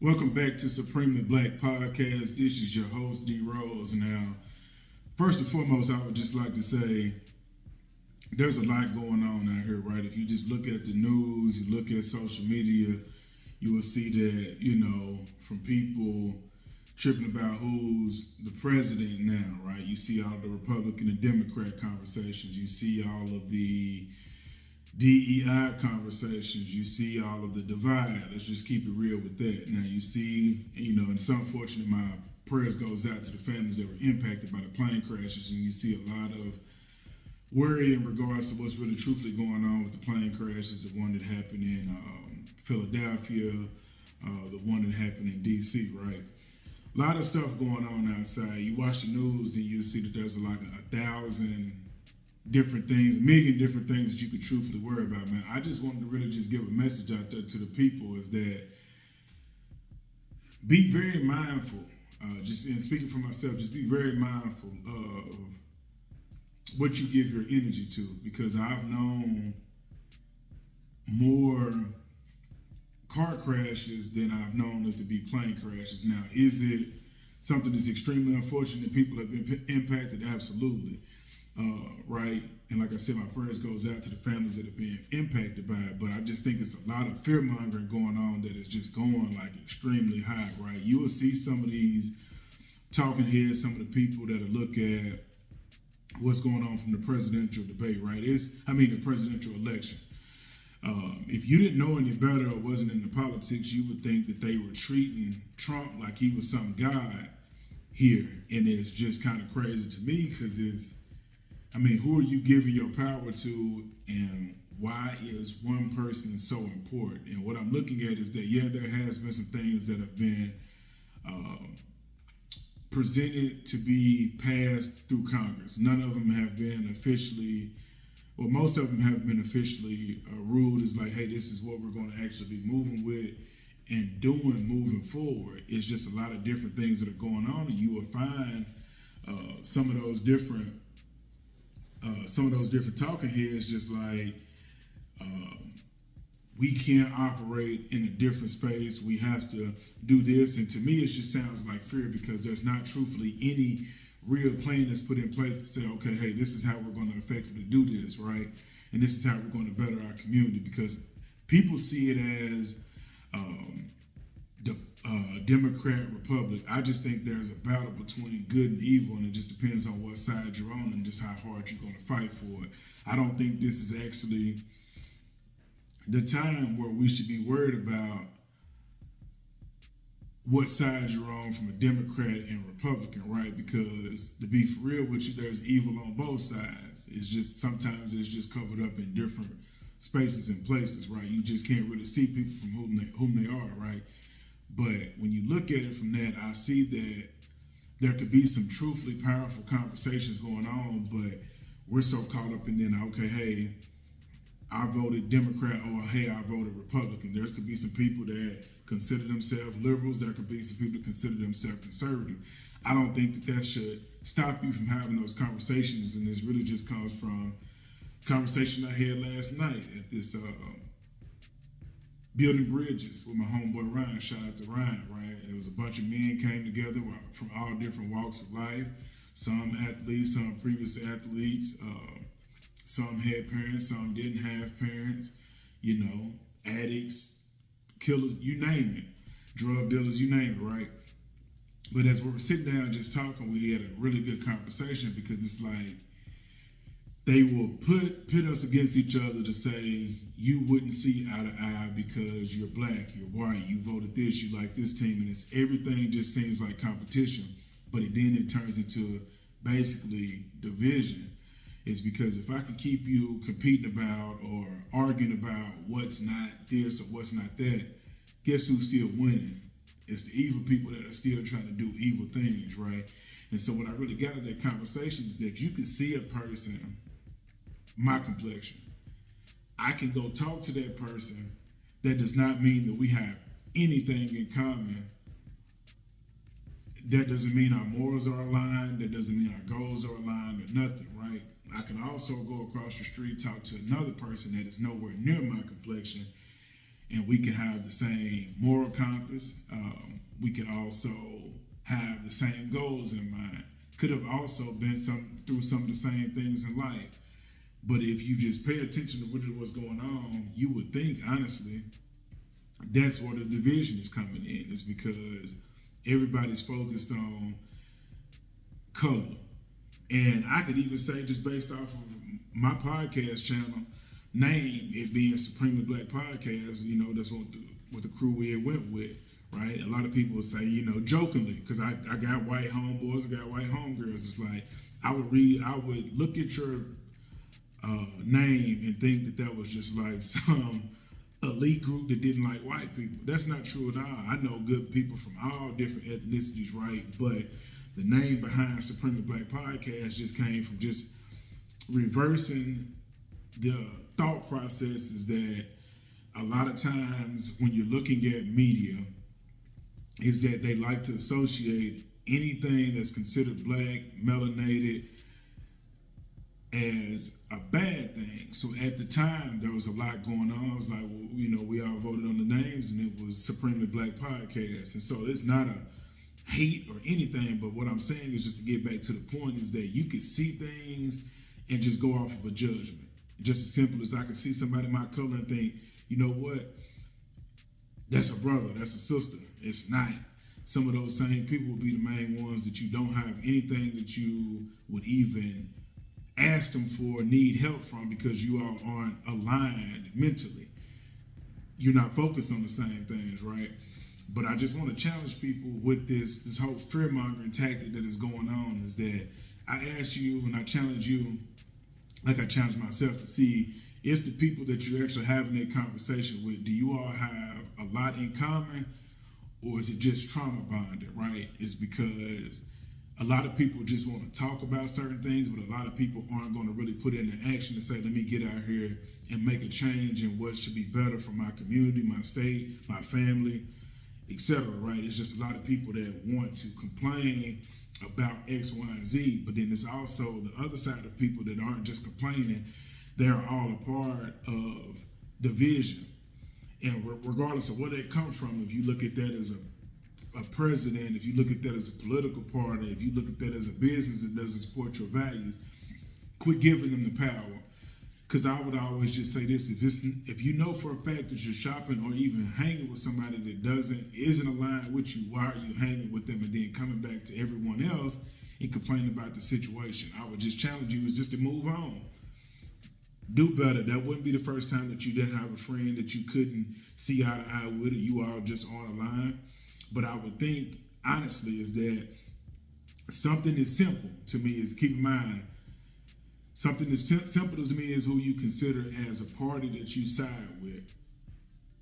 Welcome back to Supremely Black Podcast. This is your host, D Rose. Now, first and foremost, I would just like to say there's a lot going on out here, right? If you just look at the news, you look at social media, you will see that, from people tripping about who's the president now, right? You see all the Republican and Democrat conversations. You see all of the DEI conversations, you see all of the divide. Let's just keep it real with that. Now you see, and it's unfortunate, my prayers goes out to the families that were impacted by the plane crashes, and you see a lot of worry in regards to what's really truthfully going on with the plane crashes, the one that happened in Philadelphia, the one that happened in DC, right? A lot of stuff going on outside. You watch the news, then you see that there's like 1,000 different things, a million different things that you could truthfully worry about, man. I just wanted to really just give a message out there to the people is that be very mindful, just in speaking for myself, just be very mindful of what you give your energy to, because I've known more car crashes than I've known it to be plane crashes. Now, is it something that's extremely unfortunate that people have been impacted? Absolutely. Right, and like I said, my prayers goes out to the families that are being impacted by it, but I just think it's a lot of fear-mongering going on that is just going like extremely high, right? You will see some of these talking heads, some of the people that will look at what's going on from the presidential debate, right? The presidential election. If you didn't know any better or wasn't in the politics, you would think that they were treating Trump like he was some god here, and it's just kind of crazy to me because who are you giving your power to, and why is one person so important? And what I'm looking at is that, there has been some things that have been presented to be passed through Congress. None of them have been officially, most of them have been officially ruled as like, hey, this is what we're going to actually be moving with and doing moving forward. It's just a lot of different things that are going on, and you will find some of those different talking heads just like, we can't operate in a different space. We have to do this. And to me, it just sounds like fear, because there's not truthfully any real plan that's put in place to say, okay, hey, this is how we're going to effectively do this, right? And this is how we're going to better our community, because people see it as Democrat, Republic. I just think there's a battle between good and evil, and it just depends on what side you're on and just how hard you're going to fight for it. I don't think this is actually the time where we should be worried about what side you're on from a Democrat and Republican, right? Because to be for real with you, there's evil on both sides. It's just sometimes it's just covered up in different spaces and places, right? You just can't really see people from whom they are, right? But when you look at it from that, I see that there could be some truthfully powerful conversations going on, but we're so caught up in then, okay, hey, I voted Democrat, or hey, I voted Republican. There could be some people that consider themselves liberals. There could be some people that consider themselves conservative. I don't think that should stop you from having those conversations, and this really just comes from conversation I had last night at this building bridges with my homeboy Ryan. Shout out to Ryan, right? It was a bunch of men came together from all different walks of life. Some athletes, some previous athletes. Some had parents, some didn't have parents. Addicts, killers, you name it. Drug dealers, you name it, right? But as we were sitting down just talking, we had a really good conversation, because it's like they will pit us against each other to say you wouldn't see eye to eye because you're black, you're white, you voted this, you like this team, and it's everything just seems like competition, but then it turns into basically division. Is because if I can keep you competing about or arguing about what's not this or what's not that, guess who's still winning? It's the evil people that are still trying to do evil things, right? And so what I really got out of that conversation is that you can see a person, my complexion. I can go talk to that person. That does not mean that we have anything in common. That doesn't mean our morals are aligned. That doesn't mean our goals are aligned or nothing, right? I can also go across the street, talk to another person that is nowhere near my complexion, and we can have the same moral compass. We can also have the same goals in mind. Could have also been through some of the same things in life. But if you just pay attention to what's going on, you would think, honestly, that's where the division is coming in. It's because everybody's focused on color. And I could even say, just based off of my podcast channel name, it being Supremely Black Podcast, that's what the crew we went with, right? A lot of people say, jokingly, because I got white homeboys, I got white homegirls. It's like, I would look at your name and think that was just like some elite group that didn't like white people. That's not true at all. I know good people from all different ethnicities, right? But the name behind Supremely Black Podcast just came from just reversing the thought processes that a lot of times when you're looking at media is that they like to associate anything that's considered black, melanated, as a bad thing. So at the time, there was a lot going on. I was like, well, we all voted on the names, and it was Supremely Black Podcast. And so it's not a hate or anything, but what I'm saying is, just to get back to the point, is that you can see things and just go off of a judgment. Just as simple as I can see somebody my color and think, you know what, that's a brother, that's a sister. It's not. Some of those same people will be the main ones that you don't have anything that you would even ask them for, need help from, because you all aren't aligned mentally. You're not focused on the same things, right? But I just want to challenge people with this whole fear-mongering tactic that is going on, is that I ask you and I challenge you, like I challenge myself, to see if the people that you're actually having that conversation with, do you all have a lot in common, or is it just trauma bonded, right? It's because a lot of people just want to talk about certain things, but a lot of people aren't going to really put into action to say, let me get out here and make a change in what should be better for my community, my state, my family, etc., right? It's just a lot of people that want to complain about X, Y, and Z, but then there's also the other side of people that aren't just complaining, they're all a part of division. And regardless of where they come from, if you look at that as a president, if you look at that as a political party, if you look at that as a business that doesn't support your values, quit giving them the power. Because I would always just say this: if you know for a fact that you're shopping or even hanging with somebody that isn't aligned with you, why are you hanging with them and then coming back to everyone else and complaining about the situation? I would just challenge you is just to move on. Do better. That wouldn't be the first time that you didn't have a friend that you couldn't see eye to eye with, or you all just on a line. But I would think, honestly, is that something as simple to me is, keep in mind, something as simple to me is who you consider as a party that you side with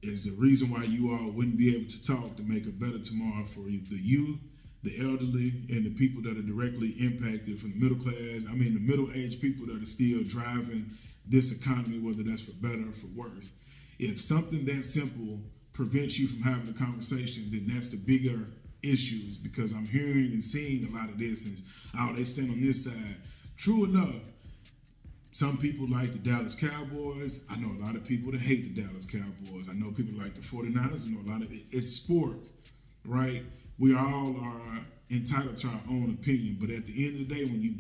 is the reason why you all wouldn't be able to talk to make a better tomorrow for the youth, the elderly, and the people that are directly impacted from the middle class. I mean, the middle-aged people that are still driving this economy, whether that's for better or for worse. If something that simple prevents you from having a conversation, then that's the bigger issues, because I'm hearing and seeing a lot of this, and they stand on this side. True enough, some people like the Dallas Cowboys. I know a lot of people that hate the Dallas Cowboys. I know people like the 49ers. I know a lot of it's sports, right? We all are entitled to our own opinion, but at the end of the day, when you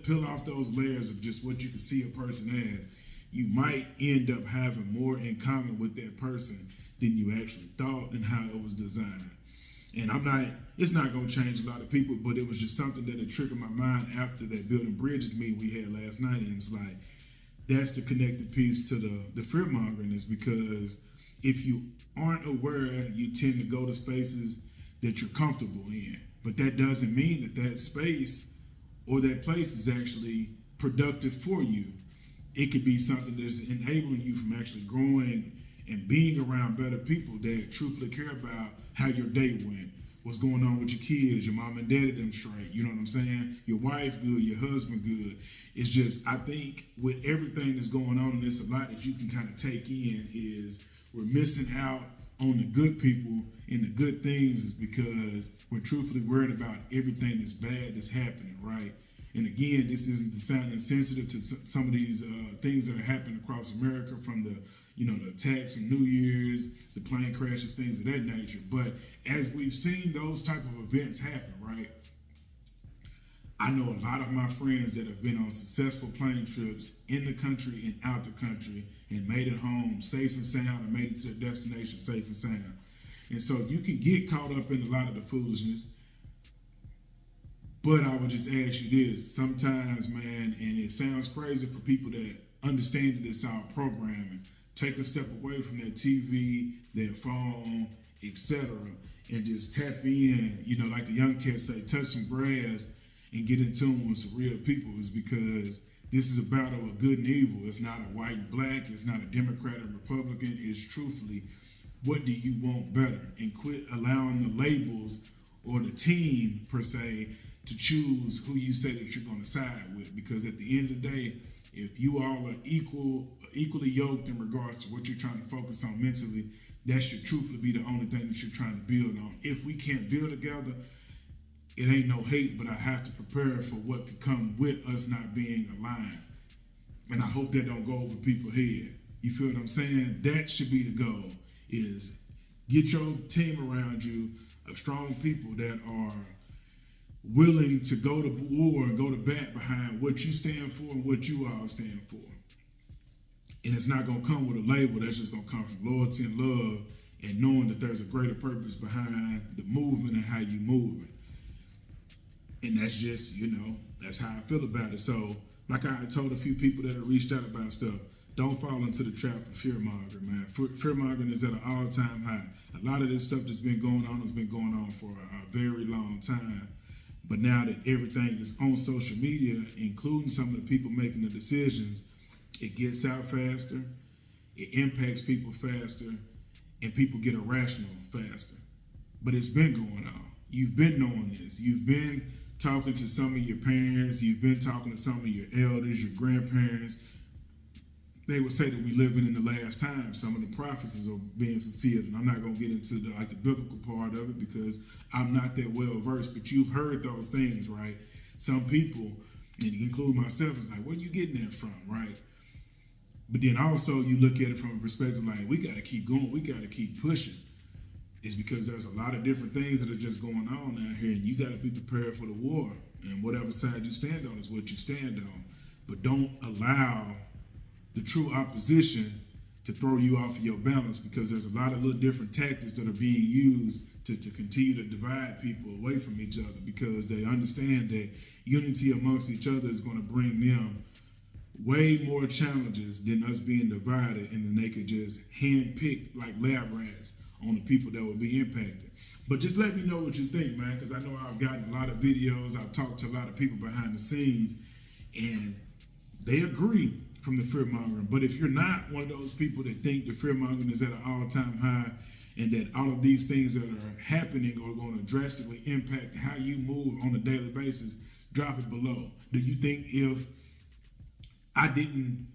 peel off those layers of just what you can see a person as, you might end up having more in common with that person than you actually thought and how it was designed. And it's not going to change a lot of people, but it was just something that had triggered my mind after that Building Bridges meeting we had last night. And it was like, that's the connected piece to the fear-mongering, is because if you aren't aware, you tend to go to spaces that you're comfortable in. But that doesn't mean that space or that place is actually productive for you. It could be something that's enabling you from actually growing and being around better people that truthfully care about how your day went, what's going on with your kids, your mom and daddy them straight, you know what I'm saying? Your wife good, your husband good. It's just, I think with everything that's going on, and there's a lot that you can kind of take in, is we're missing out on the good people and the good things is because we're truthfully worried about everything that's bad that's happening, right? And again, this isn't to sound insensitive to some of these things that are happening across America, from the the attacks from New Year's, the plane crashes, things of that nature. But as we've seen those type of events happen, right? I know a lot of my friends that have been on successful plane trips in the country and out the country and made it home safe and sound, and made it to their destination safe and sound. And so you can get caught up in a lot of the foolishness. But I would just ask you this, sometimes, man, and it sounds crazy for people that understand that it's all programming, take a step away from their TV, their phone, etc., and just tap in, like the young cats say, touch some grass and get in tune with some real people, is because this is a battle of good and evil. It's not a white and black. It's not a Democrat or Republican. It's truthfully, what do you want better? And quit allowing the labels or the team, per se, to choose who you say that you're going to side with. Because at the end of the day, if you all are equally yoked in regards to what you're trying to focus on mentally, that should truthfully be the only thing that you're trying to build on. If we can't build together, it ain't no hate, but I have to prepare for what could come with us not being aligned. And I hope that don't go over people's head. You feel what I'm saying? That should be the goal, is get your team around you of strong people that are willing to go to war and go to bat behind what you stand for and what you all stand for. And it's not going to come with a label. That's just going to come from loyalty and love, and knowing that there's a greater purpose behind the movement and how you move it. And that's just, that's how I feel about it. So, like I told a few people that have reached out about stuff, don't fall into the trap of fear-mongering, man. Fear-mongering is at an all-time high. A lot of this stuff that's been going on has been going on for a very long time. But now that everything is on social media, including some of the people making the decisions, it gets out faster, it impacts people faster, and people get irrational faster. But it's been going on. You've been knowing this. You've been talking to some of your parents. You've been talking to some of your elders, your grandparents. They would say that we living in the last time. Some of the prophecies are being fulfilled. And I'm not going to get into the biblical part of it because I'm not that well versed, but you've heard those things, right? Some people, and include myself, is like, where are you getting that from, right? But then also you look at it from a perspective like, we got to keep going. We got to keep pushing. It's because there's a lot of different things that are just going on out here, and you got to be prepared for the war. And whatever side you stand on is what you stand on. But don't allow the true opposition to throw you off of your balance, because there's a lot of little different tactics that are being used to continue to divide people away from each other, because they understand that unity amongst each other is going to bring them way more challenges than us being divided, and then they could just handpick like lab rats on the people that will be impacted. But just let me know what you think, man, because I know I've gotten a lot of videos. I've talked to a lot of people behind the scenes, and they agree from the fear-mongering. But if you're not one of those people that think the fear-mongering is at an all-time high, and that all of these things that are happening are going to drastically impact how you move on a daily basis, drop it below. Do you think if I didn't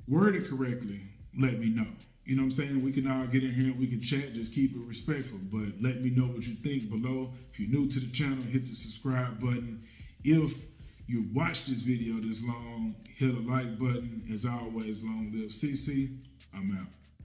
word it correctly, let me know? You know what I'm saying? We can all get in here and we can chat, just keep it respectful. But let me know what you think below. If you're new to the channel, hit the subscribe button. If you watched this video this long, hit a like button. As always, long live CC. I'm out.